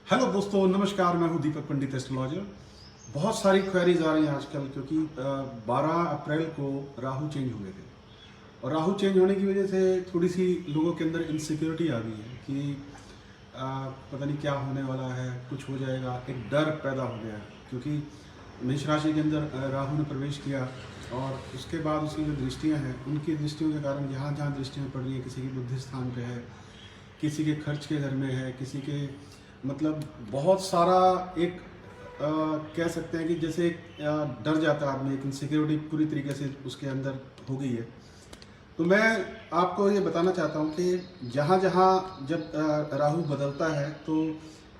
Hello दोस्तों, नमस्कार। मैं हूं दीपक पंडित, एस्ट्रोलॉजर। बहुत सारी क्वेरीज आ रही हैं आजकल, क्योंकि 12 अप्रैल को राहु चेंज हुए थे और राहु चेंज होने की वजह से थोड़ी सी लोगों के अंदर इनसिक्योरिटी आ गई है कि पता नहीं क्या होने वाला है, कुछ हो जाएगा। एक डर पैदा हो गया है क्योंकि मेष राशि के अंदर राहु ने प्रवेश किया और उसके बाद उसकी जो दृष्टियां हैं, उनकी दृष्टियों के कारण जहाँ जहाँ दृष्टियाँ पड़ रही हैं, किसी की बुद्धि स्थान पे है, किसी के खर्च के घर में है, किसी के मतलब बहुत सारा एक कह सकते हैं कि जैसे डर जाता है आदमी, एक इनसिक्योरिटी पूरी तरीके से उसके अंदर हो गई है। तो मैं आपको ये बताना चाहता हूँ कि जहाँ जहाँ जब राहु बदलता है तो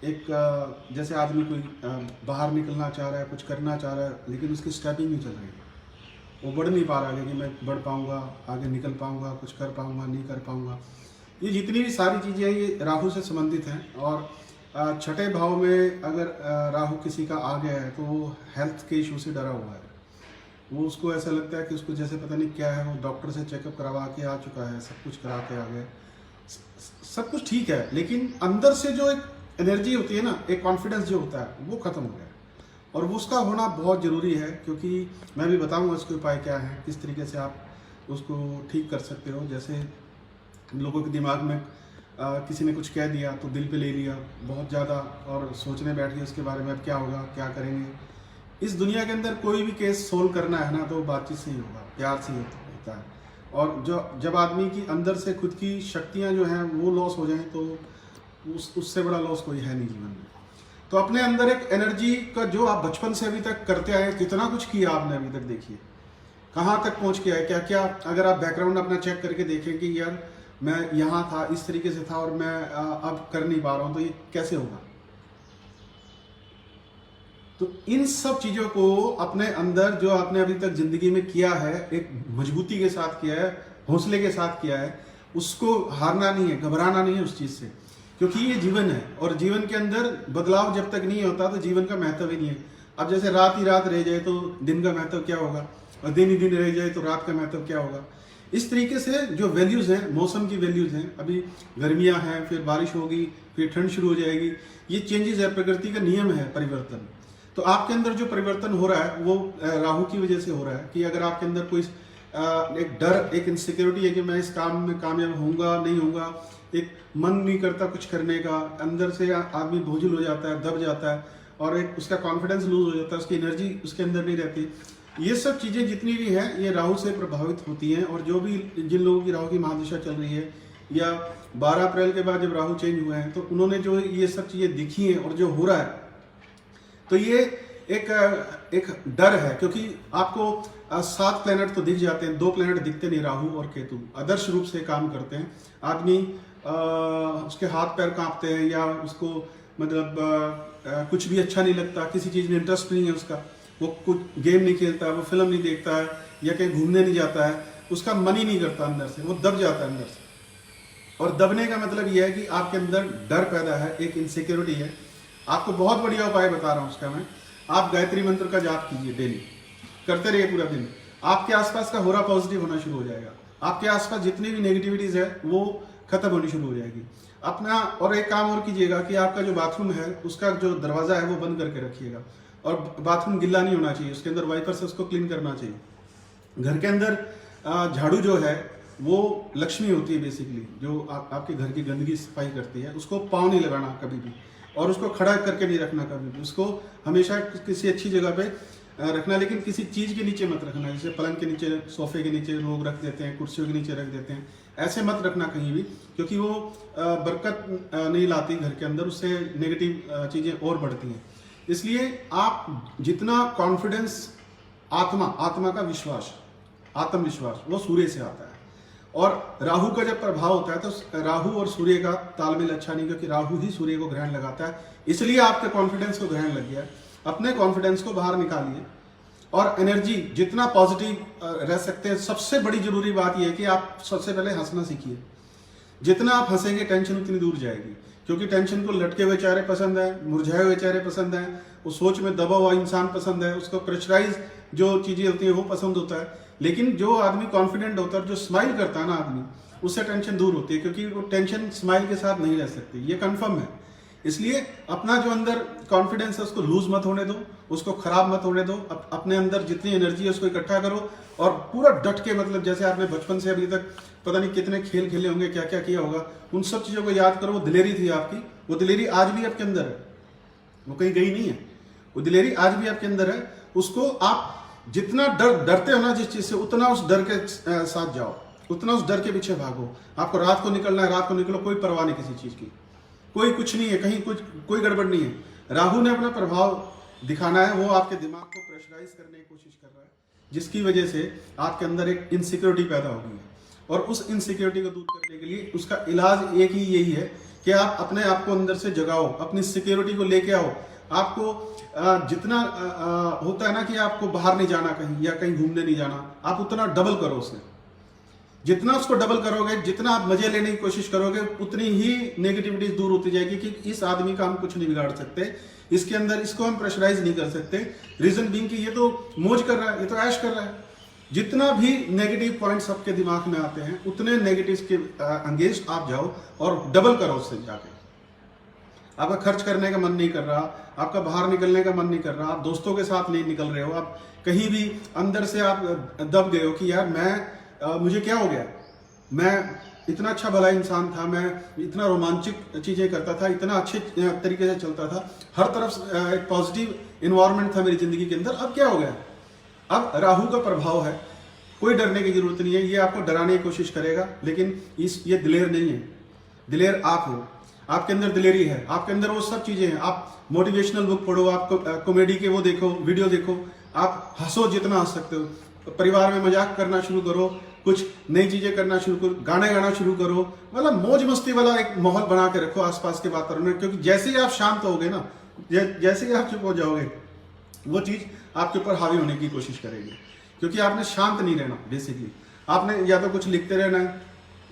एक जैसे आदमी कोई बाहर निकलना चाह रहा है, कुछ करना चाह रहा है, लेकिन उसकी स्टेपिंग नहीं चल रही है, वो बढ़ नहीं पा रहा है कि मैं बढ़ पाऊँगा, आगे निकल पाऊँगा, कुछ कर पाऊँगा, नहीं कर पाऊँगा। ये जितनी भी सारी चीज़ें हैं ये राहु से संबंधित हैं। और छठे भाव में अगर राहु किसी का आ गया है तो वो हेल्थ के इशू से डरा हुआ है। वो उसको ऐसा लगता है कि उसको जैसे पता नहीं क्या है, वो डॉक्टर से चेकअप करवा के आ चुका है, सब कुछ करा के आ गया, सब कुछ ठीक है, लेकिन अंदर से जो एक एनर्जी होती है ना, एक कॉन्फिडेंस जो होता है, वो खत्म हो गया है। और वो उसका होना बहुत ज़रूरी है, क्योंकि मैं भी बताऊंगा उसके उपाय क्या है, किस तरीके से आप उसको ठीक कर सकते हो। जैसे लोगों के दिमाग में किसी ने कुछ कह दिया तो दिल पे ले लिया बहुत ज़्यादा और सोचने बैठ गए उसके बारे में, अब क्या होगा, क्या करेंगे। इस दुनिया के अंदर कोई भी केस सोल्व करना है ना, तो बातचीत से ही होगा, प्यार से ही होता है। और जो जब आदमी की अंदर से खुद की शक्तियाँ जो हैं वो लॉस हो जाएं तो उससे बड़ा लॉस कोई है नहीं जीवन में। तो अपने अंदर एक एनर्जी का जो आप बचपन से अभी तक करते आए, कितना कुछ किया आपने अभी तक, देखिए कहाँ तक पहुँच के आए, क्या क्या। अगर आप बैकग्राउंड अपना चेक करके देखें कि यार मैं यहाँ था, इस तरीके से था और मैं अब कर नहीं पा रहा हूँ, तो ये कैसे होगा। तो इन सब चीज़ों को अपने अंदर जो आपने अभी तक जिंदगी में किया है, एक मजबूती के साथ किया है, हौसले के साथ किया है, उसको हारना नहीं है, घबराना नहीं है उस चीज़ से, क्योंकि ये जीवन है और जीवन के अंदर बदलाव जब तक नहीं होता तो जीवन का महत्व ही नहीं है। अब जैसे रात ही रात रह जाए तो दिन का महत्व क्या होगा, और दिन ही दिन रह जाए तो रात का महत्व क्या होगा। इस तरीके से जो वैल्यूज़ हैं, मौसम की वैल्यूज़ हैं, अभी गर्मियाँ हैं, फिर बारिश होगी, फिर ठंड शुरू हो जाएगी, ये चेंजेस है, प्रकृति का नियम है परिवर्तन। तो आपके अंदर जो परिवर्तन हो रहा है वो राहु की वजह से हो रहा है कि अगर आपके अंदर कोई एक डर, एक इनसिक्योरिटी है कि मैं इस काम में कामयाब होऊंगा नहीं होऊंगा, एक मन नहीं करता कुछ करने का, अंदर से आदमी बोझिल हो जाता है, दब जाता है और एक उसका कॉन्फिडेंस लूज हो जाता है, उसकी एनर्जी उसके अंदर नहीं रहती। ये सब चीज़ें जितनी भी हैं ये राहु से प्रभावित होती हैं। और जो भी जिन लोगों की राहु की महादशा चल रही है या 12 अप्रैल के बाद जब राहु चेंज हुए हैं तो उन्होंने जो ये सब चीज़ें दिखी हैं और जो हो रहा है, तो ये एक डर है। क्योंकि आपको 7 प्लैनेट तो दिख जाते हैं, 2 प्लैनेट दिखते नहीं, राहु और केतु आदर्श रूप से काम करते हैं। आदमी उसके हाथ पैर कांपते हैं या उसको मतलब कुछ भी अच्छा नहीं लगता, किसी चीज़ में इंटरेस्ट नहीं है उसका, वो कुछ गेम नहीं खेलता, वो फिल्म नहीं देखता है या कहीं घूमने नहीं जाता है, उसका मन ही नहीं करता, अंदर से वो दब जाता है अंदर से। और दबने का मतलब यह है कि आपके अंदर डर पैदा है, एक इनसिक्योरिटी है। आपको बहुत बढ़िया उपाय बता रहा हूँ उसका मैं। आप गायत्री मंत्र का जाप कीजिए, डेली करते रहिए पूरा दिन, आपके आसपास का होरा पॉजिटिव होना शुरू हो जाएगा, आपके आसपास जितनी भी नेगेटिविटीज है वो खत्म होनी शुरू हो जाएगी अपना। और एक काम और कीजिएगा कि आपका जो बाथरूम है उसका जो दरवाजा है वो बंद करके रखिएगा, और बाथरूम गिल्ला नहीं होना चाहिए, उसके अंदर वाइपर से उसको क्लीन करना चाहिए। घर के अंदर झाड़ू जो है वो लक्ष्मी होती है बेसिकली, जो आपके घर की गंदगी सफाई करती है, उसको पाँव नहीं लगाना कभी भी, और उसको खड़ा करके नहीं रखना कभी भी, उसको हमेशा किसी अच्छी जगह पे रखना, लेकिन किसी चीज़ के नीचे मत रखना। जैसे पलंग के नीचे, सोफे के नीचे लोग रख देते हैं, कुर्सियों के नीचे रख देते हैं, ऐसे मत रखना कहीं भी, क्योंकि वो बरकत नहीं लाती घर के अंदर, उससे नेगेटिव चीज़ें और बढ़ती हैं। इसलिए आप जितना कॉन्फिडेंस, आत्मा का विश्वास, आत्मविश्वास वो सूर्य से आता है। और राहु का जब प्रभाव होता है तो राहु और सूर्य का तालमेल अच्छा नहीं, क्योंकि राहु ही सूर्य को ग्रहण लगाता है, इसलिए आपके कॉन्फिडेंस को ग्रहण लग गया। अपने कॉन्फिडेंस को बाहर निकालिए और एनर्जी जितना पॉजिटिव रह सकते हैं। सबसे बड़ी जरूरी बात यह है कि आप सबसे पहले हंसना सीखिए। जितना आप हंसेंगे टेंशन उतनी दूर जाएगी, क्योंकि टेंशन को लटके हुए चेहरे पसंद है, मुरझाए हुए चेहरे पसंद है, वो सोच में दबा हुआ इंसान पसंद है, उसको प्रेशराइज जो चीज़ें होती हैं वो पसंद होता है। लेकिन जो आदमी कॉन्फिडेंट होता है, जो स्माइल करता है ना आदमी, उससे टेंशन दूर होती है, क्योंकि वो टेंशन स्माइल के साथ नहीं रह सकती, ये कंफर्म है। इसलिए अपना जो अंदर कॉन्फिडेंस है उसको लूज मत होने दो, उसको खराब मत होने दो। अपने अंदर जितनी एनर्जी है उसको इकट्ठा करो और पूरा डट के, मतलब जैसे आपने बचपन से अभी तक पता नहीं कितने खेल खेले होंगे, क्या क्या किया होगा, उन सब चीज़ों को याद करो। वो दिलेरी थी आपकी, वो दिलेरी आज भी आपके अंदर है, वो कहीं गई नहीं है। वो दिलेरी आज भी आपके अंदर है। उसको आप जितना डरते हो ना जिस चीज़ से, उतना उस डर के साथ जाओ, उतना उस डर के पीछे भागो। आपको रात को निकलना है, रात को निकलो, कोई परवाह नहीं किसी चीज़ की, कोई कुछ नहीं है, कहीं कुछ कोई गड़बड़ नहीं है। राहु ने अपना प्रभाव दिखाना है, वो आपके दिमाग को प्रेशराइज करने की कोशिश कर रहा है, जिसकी वजह से आपके अंदर एक इनसिक्योरिटी पैदा होगी है। और उस इनसिक्योरिटी को दूर करने के लिए उसका इलाज एक ही यही है कि आप अपने आप को अंदर से जगाओ, अपनी सिक्योरिटी को लेके आओ। आपको जितना होता है ना कि आपको बाहर नहीं जाना कहीं या कहीं घूमने नहीं जाना, आप उतना डबल करो उसे। जितना उसको डबल करोगे, जितना आप मजे लेने की कोशिश करोगे, उतनी ही नेगेटिविटी दूर होती जाएगी कि इस आदमी का हम कुछ नहीं बिगाड़ सकते, इसके अंदर इसको हम प्रेशराइज नहीं कर सकते। रीजन बीइंग कि ये तो मौज कर रहा है, ये तो ऐश कर रहा है। जितना भी नेगेटिव पॉइंट्स आपके दिमाग में आते हैं, उतने नेगेटिव के अगेंस्ट आप जाओ और डबल करो उससे जाके। आपका खर्च करने का मन नहीं कर रहा, आपका बाहर निकलने का मन नहीं कर रहा, आप दोस्तों के साथ नहीं निकल रहे हो, आप कहीं भी अंदर से आप दब गए हो कि यार मुझे क्या हो गया, मैं इतना अच्छा भला इंसान था, मैं इतना रोमांचक चीज़ें करता था, इतना अच्छे तरीके से चलता था, हर तरफ एक पॉजिटिव इन्वायरमेंट था मेरी ज़िंदगी के अंदर, अब क्या हो गया। अब राहु का प्रभाव है, कोई डरने की जरूरत नहीं है। ये आपको डराने की कोशिश करेगा, लेकिन ये दिलेर नहीं है, दिलेर आप हो। आपके अंदर दिलेरी है, आपके अंदर वो सब चीज़ें हैं। आप मोटिवेशनल बुक पढ़ो, आप कॉमेडी के वो देखो, वीडियो देखो, आप हंसो जितना हंस सकते हो, परिवार में मजाक करना शुरू करो, कुछ नई चीज़ें करना शुरू करो, गाने गाना शुरू करो, मतलब मौज मस्ती वाला एक माहौल बना के रखो आसपास के वातावरण में। क्योंकि जैसे ही आप शांत होगे ना, जैसे ही आप चुप हो जाओगे, वो चीज़ आपके ऊपर हावी होने की कोशिश करेगी। क्योंकि आपने शांत नहीं रहना, बेसिकली आपने या तो कुछ लिखते रहना है,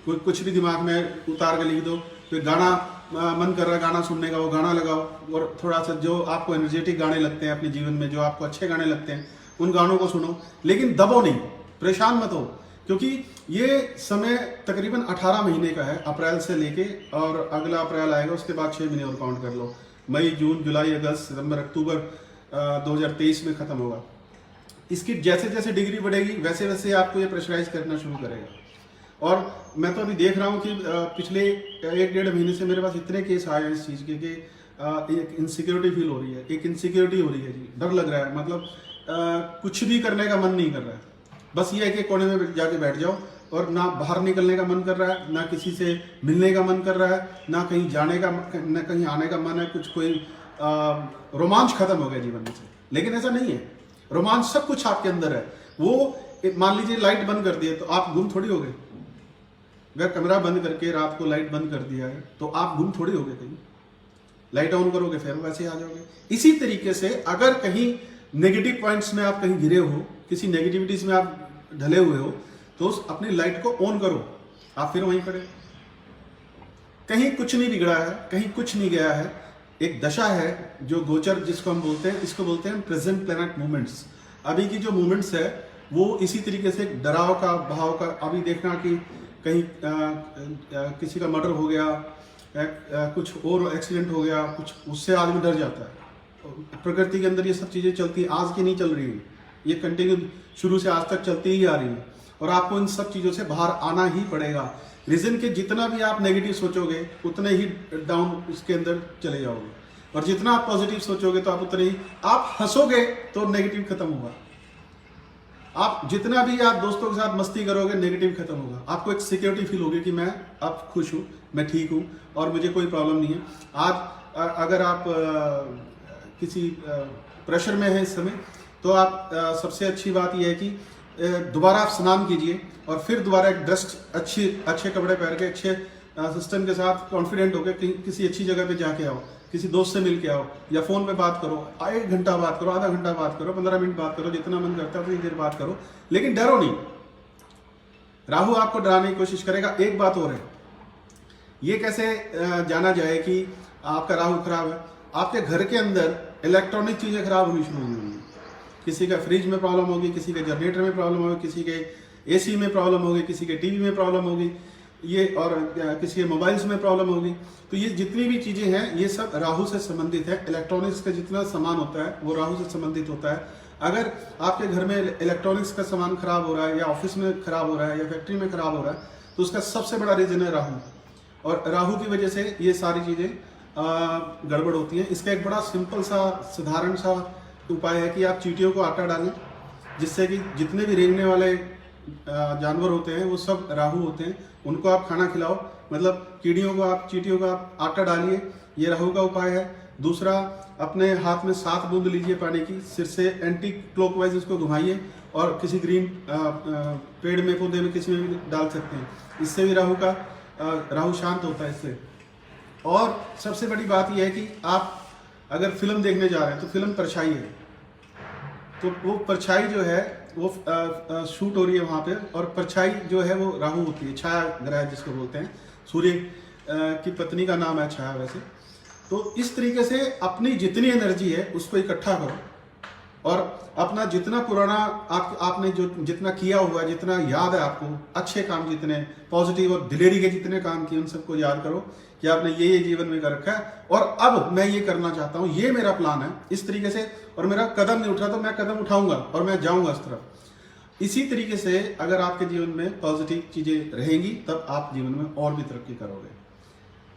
कुछ भी दिमाग में उतार के लिख दो, फिर गाना मन कर रहा है गाना सुनने का, वो गाना लगाओ, और थोड़ा सा जो आपको एनर्जेटिक गाने लगते हैं अपने जीवन में, जो आपको अच्छे गाने लगते हैं, उन गानों को सुनो। लेकिन दबो नहीं, परेशान मत हो, क्योंकि ये समय तकरीबन 18 महीने का है, अप्रैल से लेके, और अगला अप्रैल आएगा, उसके बाद 6 महीने और काउंट कर लो। मई, जून, जुलाई, अगस्त, सितंबर, अक्टूबर 2023 में ख़त्म होगा। इसकी जैसे जैसे डिग्री बढ़ेगी वैसे वैसे आपको ये प्रेशराइज करना शुरू करेगा। और मैं तो अभी देख रहा हूँ कि पिछले 1-1.5 महीने से मेरे पास इतने केस आए हैं इस चीज़ के कि एक इनसिक्योरिटी फील हो रही है, एक इनसिक्योरिटी हो रही है जी, डर लग रहा है, मतलब कुछ भी करने का मन नहीं कर रहा है। बस ये है कि कोने में जाके बैठ जाओ, और ना बाहर निकलने का मन कर रहा है, ना किसी से मिलने का मन कर रहा है, ना कहीं जाने का, ना कहीं आने का मन है, कुछ कोई रोमांच खत्म हो गया जीवन में से। लेकिन ऐसा नहीं है, रोमांच सब कुछ आपके अंदर है। वो मान लीजिए लाइट बंद कर दिए तो आप गुम थोड़ी हो गए। अगर कमरा बंद करके रात को लाइट बंद कर दिया है तो आप गुम थोड़ी हो गए कहीं, लाइट ऑन करोगे फिर वैसे आ जाओगे। इसी तरीके से अगर कहीं नेगेटिव पॉइंट्स में आप कहीं गिरे हो, किसी नेगेटिविटीज में आप ढले हुए हो, तो अपनी लाइट को ऑन करो, आप फिर वहीं खड़े। कहीं कुछ नहीं बिगड़ा है, कहीं कुछ नहीं गया है। एक दशा है जो गोचर जिसको हम बोलते हैं, इसको बोलते हैं प्रेजेंट प्लैनेट मूवमेंट्स। अभी की जो मूवमेंट्स है वो इसी तरीके से डराव का, भाव का। अभी देखना कि कहीं किसी का मर्डर हो गया, कुछ और एक्सीडेंट हो गया, कुछ, उससे आदमी डर जाता है। प्रकृति के अंदर ये सब चीज़ें चलती, आज की नहीं चल रही है, ये कंटिन्यू शुरू से आज तक चलती ही आ रही है, और आपको इन सब चीज़ों से बाहर आना ही पड़ेगा। रीजन के जितना भी आप नेगेटिव सोचोगे उतने ही डाउन इसके अंदर चले जाओगे, और जितना आप पॉजिटिव सोचोगे तो आप उतने ही, आप हंसोगे तो नेगेटिव खत्म होगा। आप जितना भी आप दोस्तों के साथ मस्ती करोगे नेगेटिव खत्म होगा। आपको एक सिक्योरिटी फील होगी कि मैं अब खुश हूँ, मैं ठीक हूँ और मुझे कोई प्रॉब्लम नहीं है। आज अगर आप किसी प्रेशर में है इस समय, तो आप सबसे अच्छी बात यह है कि दोबारा आप स्नान कीजिए और फिर दोबारा एक ड्रेस अच्छे कपड़े पहन के, अच्छे सिस्टम के साथ कॉन्फिडेंट होकर किसी अच्छी जगह पे जाके आओ, किसी दोस्त से मिल के आओ, या फ़ोन पे बात करो, 1 घंटा बात करो, आधा घंटा बात करो, 15 मिनट बात करो, जितना मन करता है उतनी देर बात करो, लेकिन डरो नहीं। राहु आपको डराने की कोशिश करेगा। एक बात और है, ये कैसे जाना जाए कि आपका राहु खराब है? आपके घर के अंदर इलेक्ट्रॉनिक चीज़ें खराब होनी शुरू हो गई। किसी का फ्रिज में प्रॉब्लम होगी, किसी के जनरेटर में प्रॉब्लम होगी, किसी के AC में प्रॉब्लम होगी, किसी के TV में प्रॉब्लम होगी। ये और किसी के मोबाइल्स में प्रॉब्लम होगी। तो ये जितनी भी चीज़ें हैं ये सब राहु से संबंधित है। इलेक्ट्रॉनिक्स का जितना सामान होता है वो राहु से संबंधित होता है। अगर आपके घर में इलेक्ट्रॉनिक्स का सामान खराब हो रहा है या ऑफिस में खराब हो रहा है या फैक्ट्री में खराब हो रहा है तो उसका सबसे बड़ा रीजन है राहु, और राहु की वजह से ये सारी चीज़ें गड़बड़ होती हैं। इसका एक बड़ा सिंपल सा साधारण सा उपाय है कि आप चींटियों को आटा डालें, जिससे कि जितने भी रेंगने वाले जानवर होते हैं वो सब राहु होते हैं, उनको आप खाना खिलाओ। मतलब चींटियों को आप आटा डालिए, ये राहु का उपाय है। दूसरा, अपने हाथ में 7 बूंद लीजिए पानी की, सिर से एंटी क्लॉकवाइज उसको घुमाइए और किसी ग्रीन पेड़ में पौधे में किसी में भी डाल सकते हैं। इससे भी राहु शांत होता है इससे। और सबसे बड़ी बात यह है कि आप अगर फिल्म देखने जा रहे हैं तो फिल्म परछाई है, तो वो परछाई जो है वो शूट हो रही है वहाँ पे, और परछाई जो है वो राहु होती है, छाया ग्रह जिसको बोलते हैं। सूर्य की पत्नी का नाम है छाया वैसे। तो इस तरीके से अपनी जितनी एनर्जी है उसको इकट्ठा करो, और अपना जितना पुराना आपने जो जितना किया हुआ है, जितना याद है आपको, अच्छे काम जितने पॉजिटिव और दिलेरी के जितने काम किए उन सबको याद करो कि आपने ये जीवन में कर रखा है और अब मैं ये करना चाहता हूँ, ये मेरा प्लान है इस तरीके से, और मेरा कदम नहीं उठा तो मैं कदम उठाऊंगा और मैं जाऊंगा इस तरफ। इसी तरीके से अगर आपके जीवन में पॉजिटिव चीजें रहेंगी तब आप जीवन में और भी तरक्की करोगे।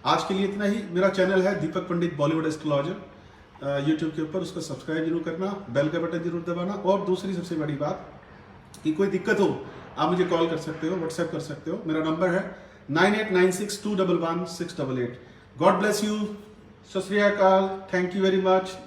आज के लिए इतना ही। मेरा चैनल है दीपक पंडित बॉलीवुड एस्ट्रोलॉजर यूट्यूब के ऊपर, उसको सब्सक्राइब जरूर करना, बेल का बटन जरूर दबाना। और दूसरी सबसे बड़ी बात कि कोई दिक्कत हो आप मुझे कॉल कर सकते हो, व्हाट्सएप कर सकते हो। मेरा नंबर है 9896211688। God bless you. सत श्री अकाल। Thank you very much.